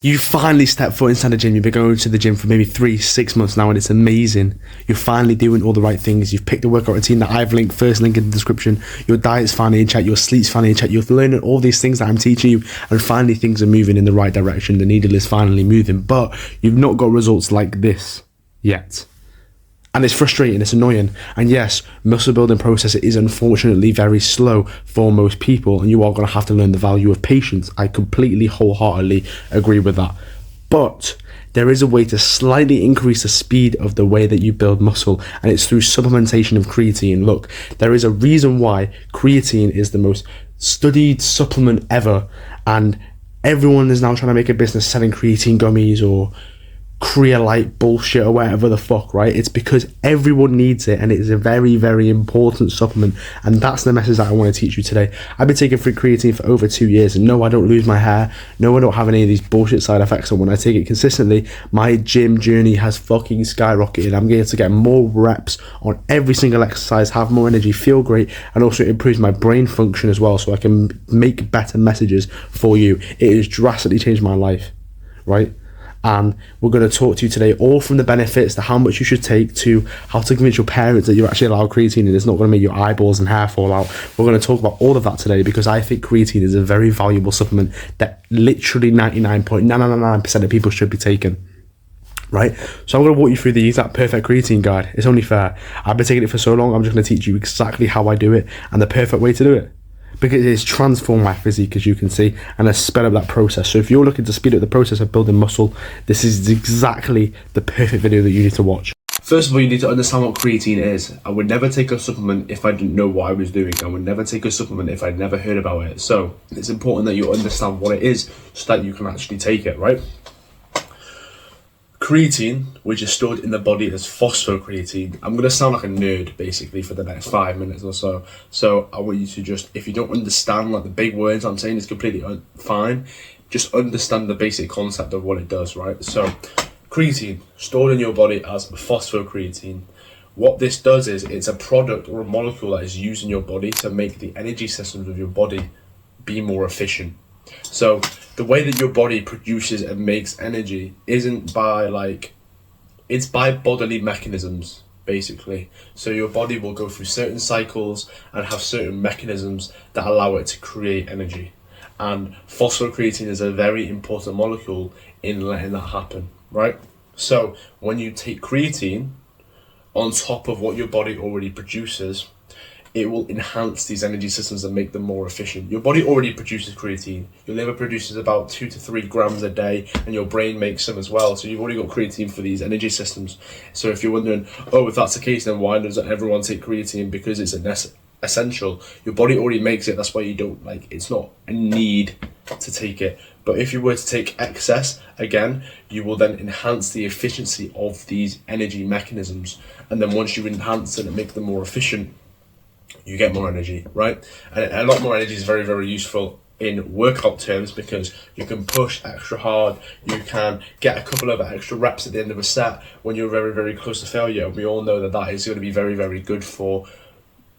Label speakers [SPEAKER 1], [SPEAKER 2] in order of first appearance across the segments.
[SPEAKER 1] You finally step foot inside the gym. You've been going to the gym for maybe 3-6 months now, and it's amazing. You're finally doing all the right things. You've picked a workout routine that I've linked, first link in the description. Your diet's finally in check. Your sleep's finally in check. You're learning all these things that I'm teaching you, and finally things are moving in the right direction. The needle is finally moving, but you've not got results like this yet. And it's frustrating, it's annoying. And yes, muscle building process is unfortunately very slow for most people, and you are going to have to learn the value of patience. I completely, wholeheartedly agree with that. But there is a way to slightly increase the speed of the way that you build muscle, and it's through supplementation of creatine. Look, there is a reason why creatine is the most studied supplement ever, and everyone is now trying to make a business selling creatine gummies or Creolite bullshit or whatever the fuck, right? It's because everyone needs it, and it is a very, very important supplement, and that's the message that I want to teach you today. I've been taking free creatine for over 2 years, and no, I don't lose my hair, no, I don't have any of these bullshit side effects, and when I take it consistently, my gym journey has fucking skyrocketed. I'm able to get more reps on every single exercise, have more energy, feel great, and also it improves my brain function as well, so I can make better messages for you. It has drastically changed my life, right? And we're going to talk to you today all from the benefits to how much you should take to how to convince your parents that you're actually allowed creatine and it's not going to make your eyeballs and hair fall out. We're going to talk about all of that today because I think creatine is a very valuable supplement that literally 99.999% of people should be taking. Right, so I'm going to walk you through the exact perfect creatine guide. It's only fair. I've been taking it for so long, I'm just going to teach you exactly how I do it and the perfect way to do it, because it has transformed my physique, as you can see, and has sped up that process. So if you're looking to speed up the process of building muscle, this is exactly the perfect video that you need to watch. First of all, you need to understand what creatine is. I would never take a supplement if I didn't know what I was doing. I would never take a supplement if I'd never heard about it. So it's important that you understand what it is so that you can actually take it, right? Creatine, which is stored in the body as phosphocreatine. I'm going to sound like a nerd basically for the next 5 minutes or so. So I want you to just, if you don't understand like the big words I'm saying, it's completely fine. Just understand the basic concept of what it does, right? So creatine, stored in your body as phosphocreatine. What this does is it's a product or a molecule that is used in your body to make the energy systems of your body be more efficient. So the way that your body produces and makes energy isn't by it's by bodily mechanisms basically. So your body will go through certain cycles and have certain mechanisms that allow it to create energy, and phosphocreatine is a very important molecule in letting that happen, right? So when you take creatine on top of what your body already produces, it will enhance these energy systems and make them more efficient. Your body already produces creatine. Your liver produces about 2 to 3 grams a day, and your brain makes some as well. So you've already got creatine for these energy systems. So if you're wondering, oh, if that's the case, then why doesn't everyone take creatine? Because it's essential. Your body already makes it. That's why you don't it's not a need to take it. But if you were to take excess, again, you will then enhance the efficiency of these energy mechanisms. And then once you enhance it and make them more efficient, you get more energy, right? And a lot more energy is very, very useful in workout terms because you can push extra hard, you can get a couple of extra reps at the end of a set when you're very, very close to failure. We all know that that is going to be very, very good for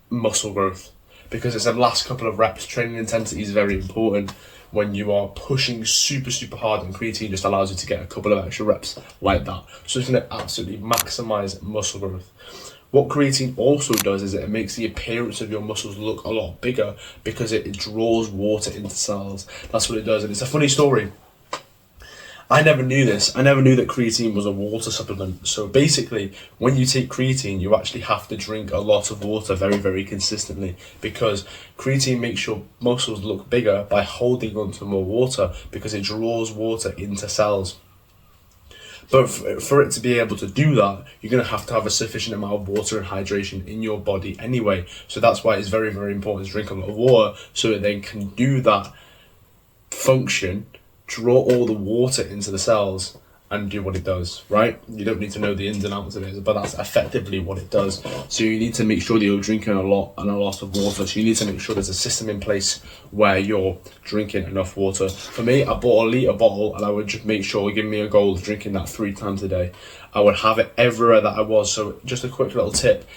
[SPEAKER 1] muscle growth because it's the last couple of reps. Training intensity is very important when you are pushing super, super hard, and creatine just allows you to get a couple of extra reps like that. So it's going to absolutely maximize muscle growth. What creatine also does is it makes the appearance of your muscles look a lot bigger because it draws water into cells. That's what it does. And it's a funny story. I never knew this. I never knew that creatine was a water supplement. So basically, when you take creatine, you actually have to drink a lot of water very, very consistently because creatine makes your muscles look bigger by holding onto more water because it draws water into cells. But for it to be able to do that, you're going to have a sufficient amount of water and hydration in your body anyway. So that's why it's very, very important to drink a lot of water so it then can do that function, draw all the water into the cells and do what it does, right? You don't need to know the ins and outs of it, but that's effectively what it does. So you need to make sure that you're drinking a lot of water. So you need to make sure there's a system in place where you're drinking enough water. For me, I bought a litre bottle and I would just make sure, give me a goal of drinking that 3 times a day. I would have it everywhere that I was. So just a quick little tip.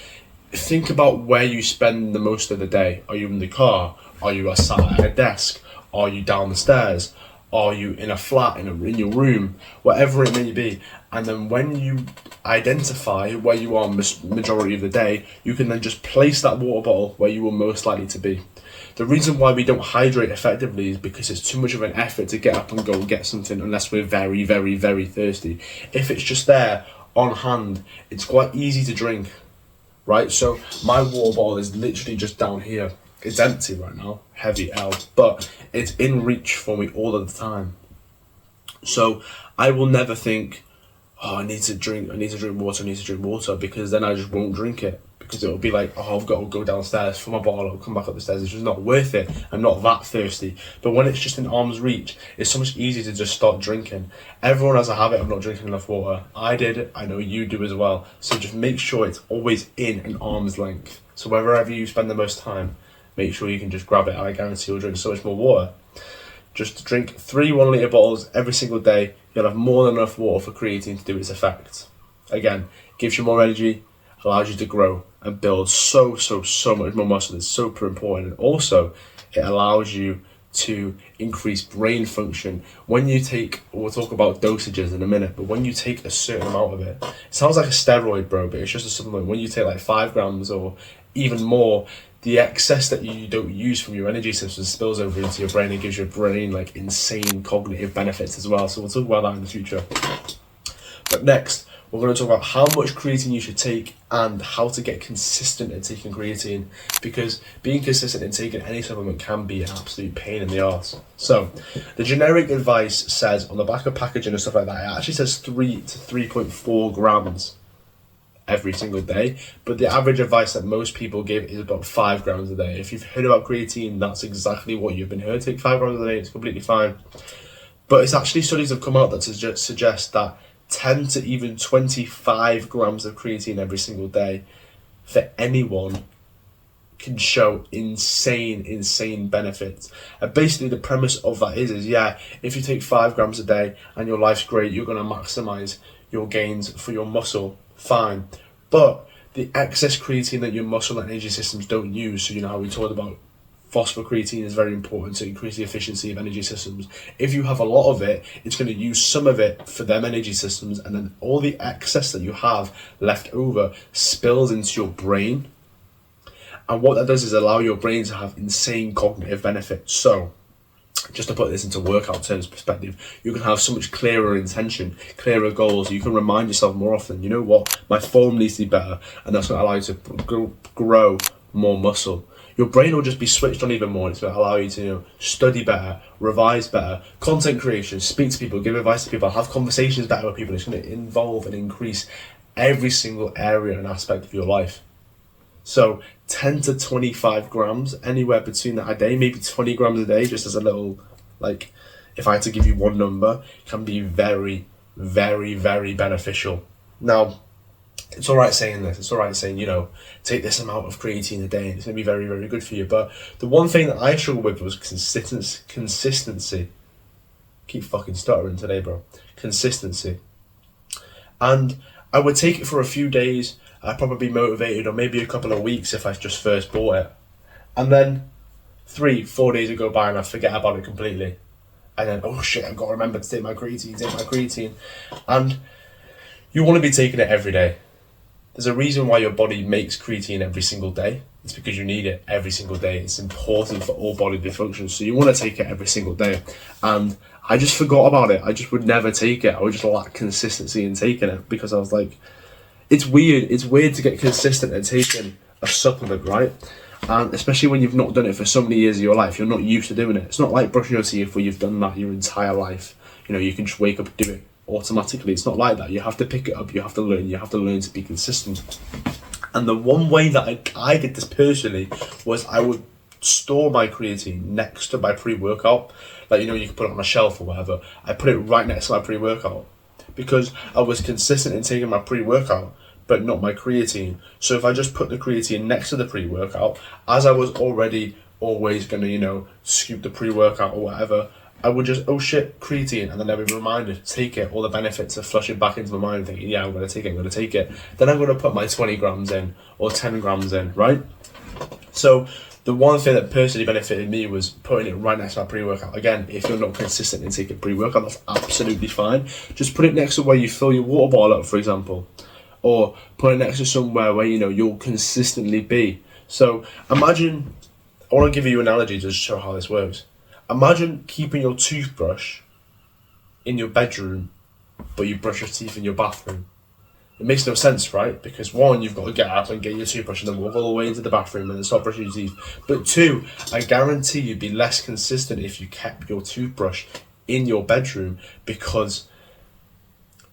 [SPEAKER 1] Think about where you spend the most of the day. Are you in the car? Are you sat at a desk? Are you down the stairs? Are you in a flat, in your room, whatever it may be? And then when you identify where you are majority of the day, you can then just place that water bottle where you will most likely to be. The reason why we don't hydrate effectively is because it's too much of an effort to get up and go and get something unless we're very, very, very thirsty. If it's just there on hand, it's quite easy to drink, right? So my water bottle is literally just down here. It's empty right now, heavy L, but it's in reach for me all of the time. So I will never think, oh, I need to drink water, because then I just won't drink it. Because it'll be like, oh, I've got to go downstairs for my bottle, I'll come back up the stairs. It's just not worth it. I'm not that thirsty. But when it's just in arm's reach, it's so much easier to just start drinking. Everyone has a habit of not drinking enough water. I did, I know you do as well. So just make sure it's always in an arm's length. So wherever you spend the most time, make sure you can just grab it. I guarantee you'll drink so much more water. Just drink 3 1 litre bottles every single day. You'll have more than enough water for creatine to do its effect. Again, gives you more energy, allows you to grow and build so much more muscle. It's super important. And also, it allows you to increase brain function. When you take, we'll talk about dosages in a minute, but when you take a certain amount of it, it sounds like a steroid, bro, but it's just a supplement. When you take like 5 grams or even more, the excess that you don't use from your energy system spills over into your brain and gives your brain like insane cognitive benefits as well. So we'll talk about that in the future. But next, we're going to talk about how much creatine you should take and how to get consistent at taking creatine, because being consistent in taking any supplement can be an absolute pain in the arse. So the generic advice says on the back of packaging and stuff like that, it actually says 3 to 3.4 grams every single day, but the average advice that most people give is about 5 grams a day. If you've heard about creatine, that's exactly what you've been heard. Take 5 grams a day, it's completely fine. But it's actually studies have come out that suggest that 10 to even 25 grams of creatine every single day for anyone can show insane benefits. And basically the premise of that is yeah, if you take 5 grams a day and your life's great, you're going to maximize your gains for your muscle, fine. But the excess creatine that your muscle and energy systems don't use, so you know how we talked about phosphocreatine is very important to increase the efficiency of energy systems. If you have a lot of it, it's going to use some of it for them energy systems, and then all the excess that you have left over spills into your brain. And what that does is allow your brain to have insane cognitive benefits. So, just to put this into workout terms perspective, you can have so much clearer intention, clearer goals. You can remind yourself more often, you know what, my form needs to be better, and that's going to allow you to grow more muscle. Your brain will just be switched on even more. It's going to allow you to study better, revise better, content creation, speak to people, give advice to people, have conversations better with people. It's going to involve and increase every single area and aspect of your life. So 10 to 25 grams, anywhere between that a day, maybe 20 grams a day, just as a little, like, if I had to give you one number, can be very, very, very beneficial. Now, it's all right saying this. It's all right saying, take this amount of creatine a day and it's going to be very, very good for you. But the one thing that I struggled with was consistency. Keep fucking stuttering today, bro. Consistency. And I would take it for a few days. I'd probably be motivated, or maybe a couple of weeks if I just first bought it. And then 3-4 days would go by and I'd forget about it completely. And then, oh shit, I've got to remember to take my creatine. And you want to be taking it every day. There's a reason why your body makes creatine every single day. It's because you need it every single day. It's important for all bodily functions. So you want to take it every single day. And I just forgot about it. I just would never take it. I would just lack consistency in taking it, because I was like, it's weird. It's weird to get consistent at taking a supplement, right? And especially when you've not done it for so many years of your life, you're not used to doing it. It's not like brushing your teeth where you've done that your entire life. You can just wake up and do it automatically. It's not like that. You have to pick it up. You have to learn to be consistent. And the one way that I did this personally was I would store my creatine next to my pre-workout. Like, you can put it on a shelf or whatever. I put it right next to my pre-workout because I was consistent in taking my pre-workout but not my creatine. So if I just put the creatine next to the pre-workout, as I was already always going to, scoop the pre-workout or whatever, I would just, oh shit, creatine, and then I'd be reminded to take it, all the benefits of flushing back into my mind, thinking, yeah, I'm going to take it. Then I'm going to put my 20 grams in, or 10 grams in, right? So the one thing that personally benefited me was putting it right next to my pre-workout. Again, if you're not consistent in taking pre-workout, that's absolutely fine. Just put it next to where you fill your water bottle up, for example, or put it next to somewhere where you'll consistently be. So imagine, I want to give you an analogy to show how this works. Imagine keeping your toothbrush in your bedroom, but you brush your teeth in your bathroom. It makes no sense, right? Because one, you've got to get up and get your toothbrush and then walk all the way into the bathroom and then start brushing your teeth. But two, I guarantee you'd be less consistent if you kept your toothbrush in your bedroom, because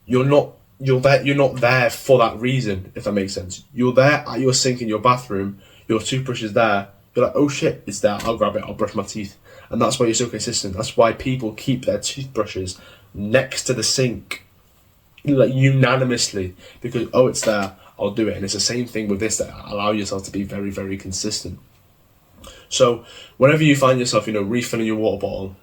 [SPEAKER 1] you're not there for that reason, if that makes sense. You're there at your sink in your bathroom, your toothbrush is there, you're like, oh shit, it's there, I'll grab it, I'll brush my teeth. And that's why you're so consistent. That's why people keep their toothbrushes next to the sink, like unanimously, because it's there, I'll do it. And it's the same thing with this, that allow yourself to be very, very consistent. So whenever you find yourself, refilling your water bottle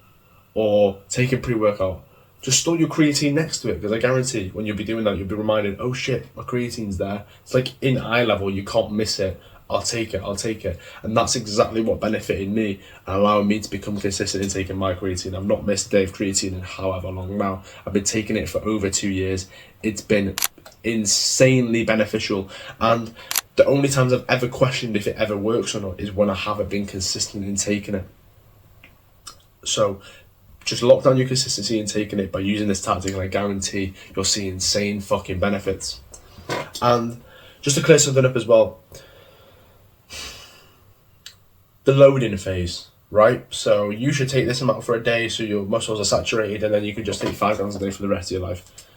[SPEAKER 1] or taking pre-workout, just store your creatine next to it, because I guarantee when you'll be doing that, you'll be reminded, oh shit, my creatine's there. It's like in eye level, you can't miss it. I'll take it. And that's exactly what benefited me and allowing me to become consistent in taking my creatine. I've not missed a day of creatine in however long now. I've been taking it for over 2 years. It's been insanely beneficial. And the only times I've ever questioned if it ever works or not is when I haven't been consistent in taking it. So just lock down your consistency in taking it by using this tactic, and I guarantee you'll see insane fucking benefits. And just to clear something up as well, the loading phase, right? So you should take this amount for a day so your muscles are saturated, and then you can just take 5 grams a day for the rest of your life.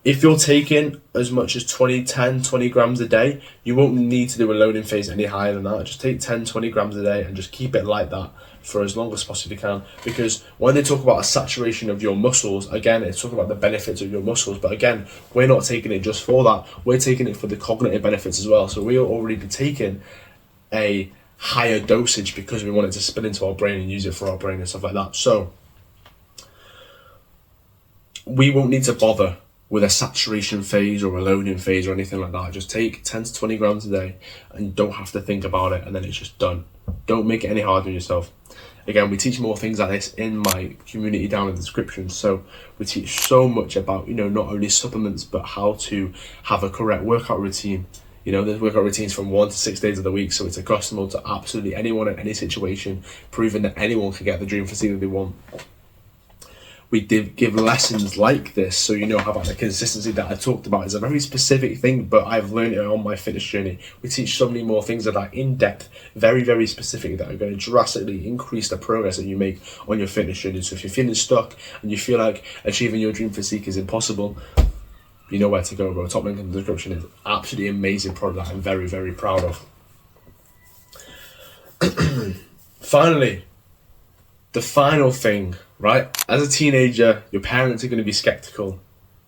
[SPEAKER 1] If you're taking as much as 20 grams a day, you won't need to do a loading phase any higher than that. Just take 10-20 grams a day and just keep it like that for as long as possibly can. Because when they talk about a saturation of your muscles, again, it's talking about the benefits of your muscles. But again, we're not taking it just for that. We're taking it for the cognitive benefits as well. So we'll already be taking a higher dosage because we want it to spill into our brain and use it for our brain and stuff like that. So we won't need to bother with a saturation phase or a loading phase or anything like that. Just take 10-20 grams a day and you don't have to think about it, and then it's just done. Don't make it any harder on yourself. Again, we teach more things like this in my community down in the description. So we teach so much about, not only supplements, but how to have a correct workout routine. There's workout routines from 1 to 6 days of the week, so it's accessible to absolutely anyone in any situation, proving that anyone can get the dream physique that they want. We did give lessons like this, so how about the consistency that I talked about is a very specific thing, but I've learned it on my fitness journey. We teach so many more things that are in-depth, very, very specific, that are going to drastically increase the progress that you make on your fitness journey. So if you're feeling stuck and you feel like achieving your dream physique is impossible, you know where to go, bro. Top link in the description. Is absolutely amazing product that I'm very, very proud of. Finally, the final thing, right? As a teenager, your parents are going to be skeptical.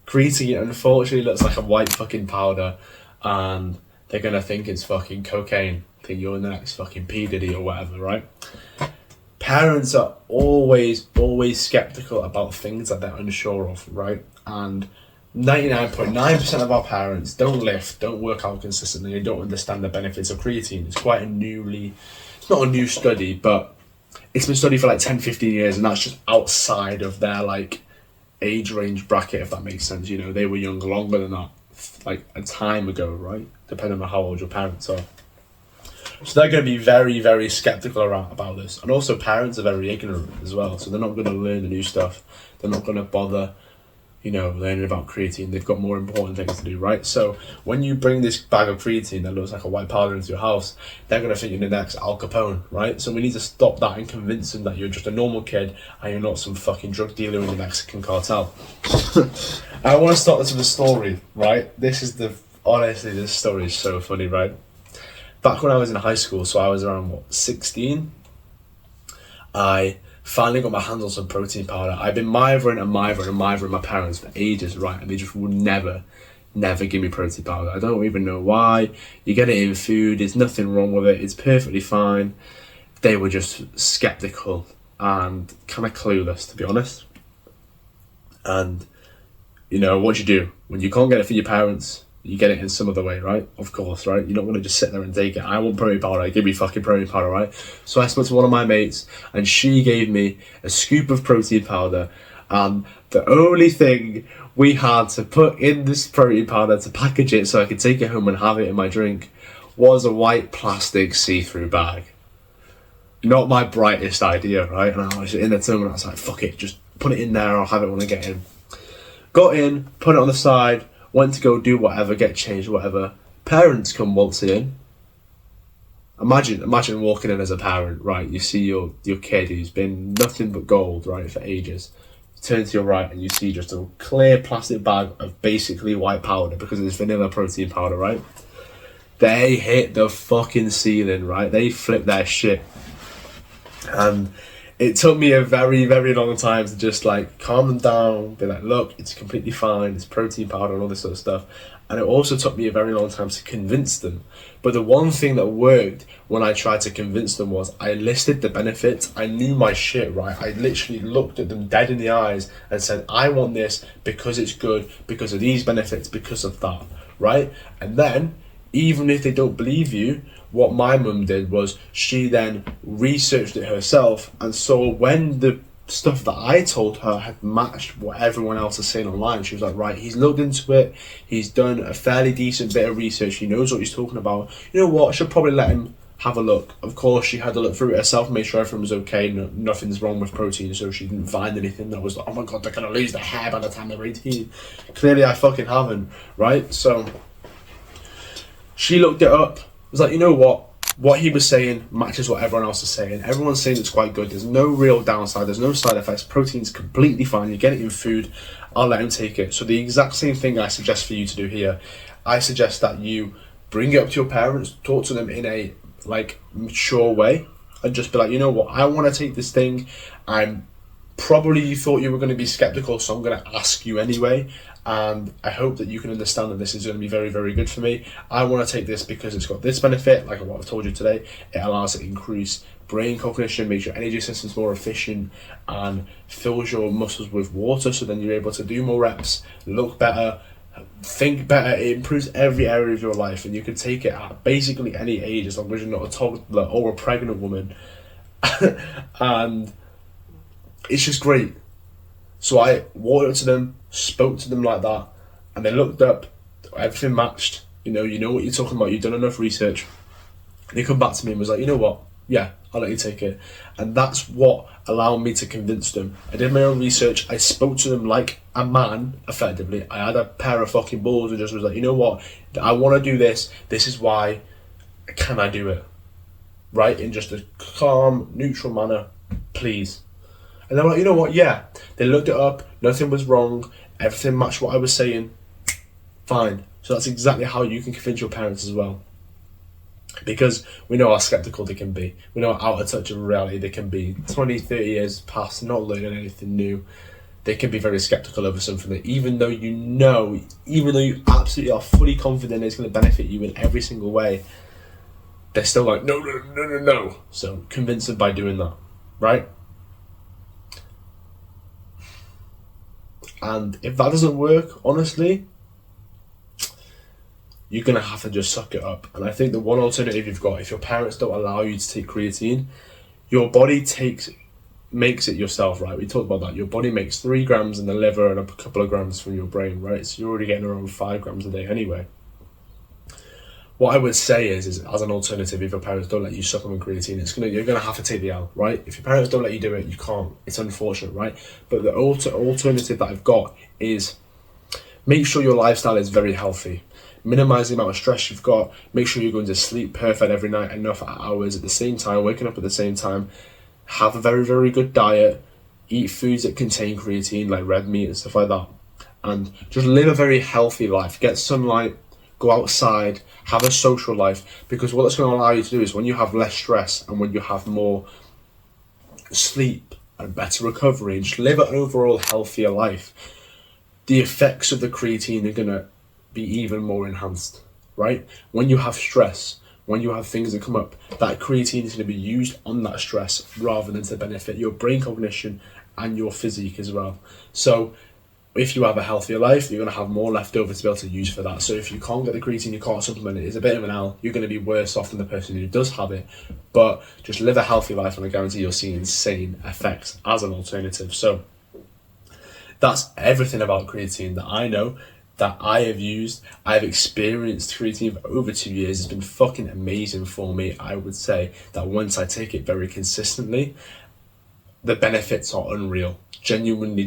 [SPEAKER 1] Creatine, unfortunately, looks like a white fucking powder, and they're going to think it's fucking cocaine. Think you're the next fucking P. Diddy or whatever, right? Parents are always skeptical about things that they're unsure of, right? And 99.9% of our parents don't lift, don't work out consistently, and don't understand the benefits of creatine. It's quite it's not a new study, but it's been studied for like 10-15 years, and that's just outside of their age range bracket, if that makes sense. They were young longer than that, like a time ago, right? Depending on how old your parents are. So they're going to be very, very skeptical about this. And also parents are very ignorant as well, so they're not going to learn the new stuff. They're not going to bother learning about creatine. They've got more important things to do, right? So when you bring this bag of creatine that looks like a white powder into your house, they're going to think you're the next Al Capone, right? So we need to stop that and convince them that you're just a normal kid and you're not some fucking drug dealer in the Mexican cartel. I want to start this with a story, right? Honestly, this story is so funny, right? Back when I was in high school, so I was around 16, I finally got my hands on some protein powder. I've been mithering my parents for ages, right? And they just would never give me protein powder. I don't even know why. You get it in food, there's nothing wrong with it, it's perfectly fine. They were just skeptical and kind of clueless, to be honest. And what you do when you can't get it from your parents, you get it in some other way, right? Of course, right? You don't want to just sit there and take it. I want protein powder. Give me fucking protein powder, right? So I spoke to one of my mates, and she gave me a scoop of protein powder, and the only thing we had to put in this protein powder to package it so I could take it home and have it in my drink was a white plastic see-through bag. Not my brightest idea, right? And I was in the terminal, I was like, fuck it, just put it in there, I'll have it when I get in. Got in, put it on the side, went to go do whatever, get changed, whatever. Parents come waltzing in. Imagine walking in as a parent, right? You see your kid who's been nothing but gold, right, for ages. You turn to your right and you see just a clear plastic bag of basically white powder because it's vanilla protein powder, right? They hit the fucking ceiling, right? They flipped their shit. And it took me a very, very long time to just like calm them down, be like, look, it's completely fine, it's protein powder and all this sort of stuff. And it also took me a very long time to convince them. But the one thing that worked when I tried to convince them was I listed the benefits. I knew my shit, right? I literally looked at them dead in the eyes and said, I want this because it's good, because of these benefits, because of that, right? And then, even if they don't believe you, what my mum did was she then researched it herself and saw when the stuff that I told her had matched what everyone else is saying online. She was like, right, he's looked into it, he's done a fairly decent bit of research, he knows what he's talking about. You know what, I should probably let him have a look. Of course, she had to look through it herself, made sure everything was okay, nothing's wrong with protein, so she didn't find anything that was like, oh my god, they're gonna lose their hair by the time they're 18. Clearly I fucking haven't, right? So she looked it up, was like, you know what he was saying matches what everyone else is saying. Everyone's saying it's quite good. There's no real downside. There's no side effects. Protein's completely fine. You get it in food. I'll let him take it. So the exact same thing I suggest for you to do here. I suggest that you bring it up to your parents, talk to them in a like mature way, and just be like, you know what, I want to take this thing. Probably you thought you were going to be skeptical, so I'm going to ask you anyway. And I hope that you can understand that this is going to be very, very good for me. I want to take this because it's got this benefit, like what I've told you today. It allows it to increase brain cognition, makes your energy systems more efficient, and fills your muscles with water, so then you're able to do more reps, look better, think better. It improves every area of your life, and you can take it at basically any age as long as you're not a toddler or a pregnant woman. And it's just great. So I walked up to them, spoke to them like that, and they looked up, everything matched. You know what you're talking about, you've done enough research. They come back to me and was like, you know what, yeah, I'll let you take it. And that's what allowed me to convince them. I did my own research, I spoke to them like a man, effectively. I had a pair of fucking balls and just was like, you know what, I want to do this is why, can I do it? Right, in just a calm, neutral manner, please. And they're like, you know what, yeah. They looked it up, nothing was wrong, everything matched what I was saying, fine. So that's exactly how you can convince your parents as well. Because we know how skeptical they can be. We know how out of touch of reality they can be. 20, 30 years past, not learning anything new. They can be very skeptical over something that even though you absolutely are fully confident it's going to benefit you in every single way, they're still like, no. So convince them by doing that, right? And if that doesn't work, honestly, you're going to have to just suck it up. And I think the one alternative you've got, if your parents don't allow you to take creatine, your body makes it yourself, right? We talked about that. Your body makes 3 grams in the liver and a couple of grams from your brain, right? So you're already getting around 5 grams a day anyway. What I would say is as an alternative, if your parents don't let you supplement creatine, you're gonna have to take the L, right? If your parents don't let you do it, you can't. It's unfortunate, right? But the alternative that I've got is make sure your lifestyle is very healthy. Minimize the amount of stress you've got. Make sure you're going to sleep perfect every night, enough hours at the same time, waking up at the same time. Have a very, very good diet. Eat foods that contain creatine, like red meat and stuff like that. And just live a very healthy life. Get sunlight. Go outside, have a social life, because what that's going to allow you to do is when you have less stress and when you have more sleep and better recovery and just live an overall healthier life, the effects of the creatine are going to be even more enhanced, right? When you have stress, when you have things that come up, that creatine is going to be used on that stress rather than to benefit your brain cognition and your physique as well. So if you have a healthier life, you're going to have more left over to be able to use for that. So if you can't get the creatine, you can't supplement it, it's a bit of an L. You're going to be worse off than the person who does have it. But just live a healthy life and I guarantee you'll see insane effects as an alternative. So that's everything about creatine that I know, that I have used. I've experienced creatine for over 2 years. It's been fucking amazing for me. I would say that once I take it very consistently, the benefits are unreal. Genuinely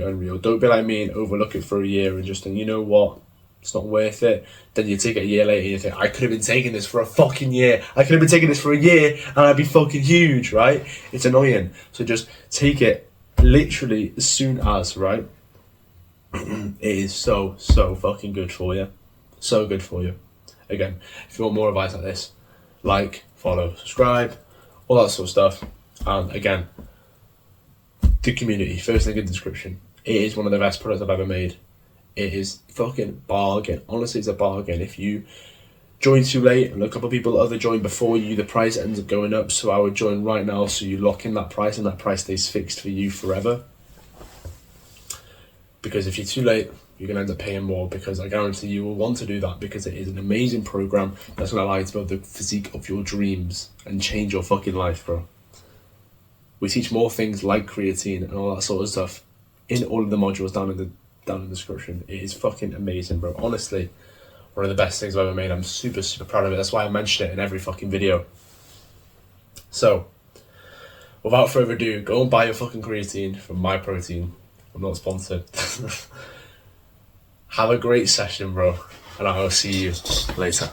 [SPEAKER 1] unreal. Don't be like me and overlook it for a year and just think, you know what, it's not worth it. Then you take it a year later and you think, I could have been taking this for a fucking year. I could have been taking this for a year and I'd be fucking huge, right? It's annoying. So just take it literally as soon as, right? It is so fucking good for you. So good for you. Again, if you want more advice like this, like, follow, subscribe, all that sort of stuff. And again, the community, first link in the description. It is one of the best products I've ever made. It is fucking bargain. Honestly, it's a bargain. If you join too late and a couple of people other join before you, the price ends up going up. So I would join right now so you lock in that price and that price stays fixed for you forever. Because if you're too late, you're going to end up paying more, because I guarantee you will want to do that, because it is an amazing program that's going to allow you to build the physique of your dreams and change your fucking life, bro. We teach more things like creatine and all that sort of stuff in all of the modules down in the description. It is fucking amazing, bro. Honestly, one of the best things I've ever made. I'm super proud of it. That's why I mention it in every fucking video. So, without further ado, go and buy your fucking creatine from My Protein. I'm not sponsored. Have a great session, bro, and I will see you later.